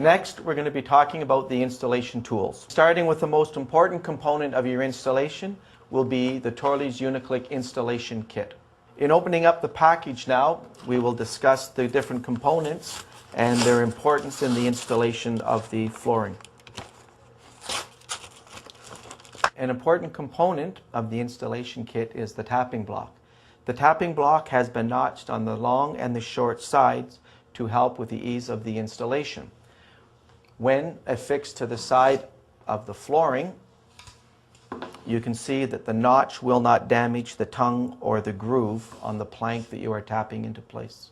Next, we're going to be talking about the installation tools. Starting with the most important component of your installation will be the Torley's Uniclick installation kit. In opening up the package now, we will discuss the different components and their importance in the installation of the flooring. An important component of the installation kit is the tapping block. The tapping block has been notched on the long and the short sides to help with the ease of the installation. When affixed to the side of the flooring, you can see that the notch will not damage the tongue or the groove on the plank that you are tapping into place.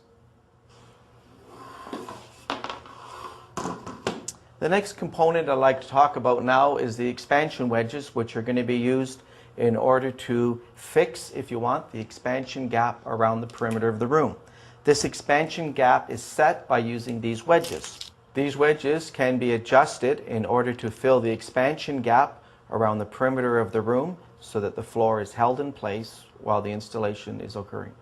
The next component I'd like to talk about now is the expansion wedges, which are going to be used in order to fix, if you want, the expansion gap around the perimeter of the room. This expansion gap is set by using these wedges. These wedges can be adjusted in order to fill the expansion gap around the perimeter of the room so that the floor is held in place while the installation is occurring.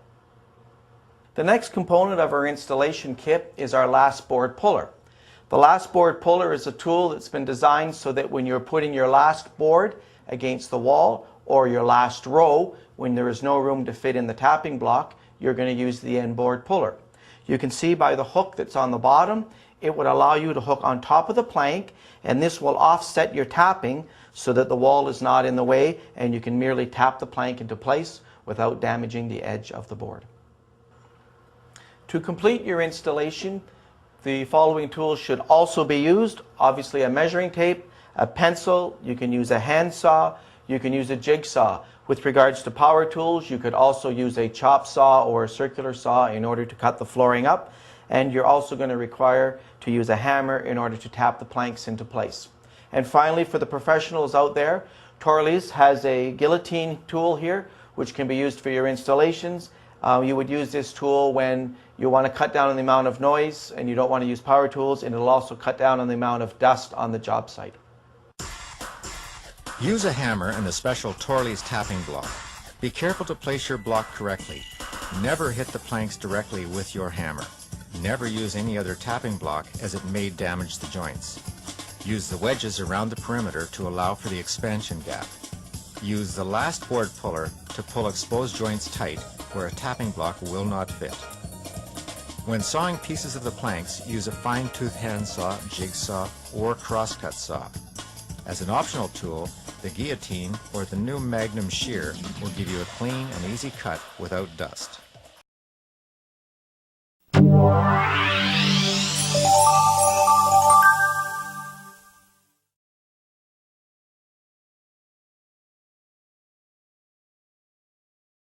The next component of our installation kit is our last board puller. The last board puller is a tool that's been designed so that when you're putting your last board against the wall or your last row, when there is no room to fit in the tapping block, you're going to use the end board puller. You can see by the hook that's on the bottom, it would allow you to hook on top of the plank, and this will offset your tapping so that the wall is not in the way and you can merely tap the plank into place without damaging the edge of the board. To complete your installation, the following tools should also be used. Obviously a measuring tape, a pencil, you can use a handsaw, you can use a jigsaw. With regards to power tools, you could also use a chop saw or a circular saw in order to cut the flooring up, and you're also going to require to use a hammer in order to tap the planks into place. And finally, for the professionals out there, Torley's has a guillotine tool here which can be used for your installations. You would use this tool when you want to cut down on the amount of noise and you don't want to use power tools, and it'll also cut down on the amount of dust on the job site. Use a hammer and the special Torley's tapping block. Be careful to place your block correctly. Never hit the planks directly with your hammer. Never use any other tapping block as it may damage the joints. Use the wedges around the perimeter to allow for the expansion gap. Use the last board puller to pull exposed joints tight where a tapping block will not fit. When sawing pieces of the planks, use a fine-tooth handsaw, jigsaw, or crosscut saw. As an optional tool, the guillotine or the new Magnum shear will give you a clean and easy cut without dust.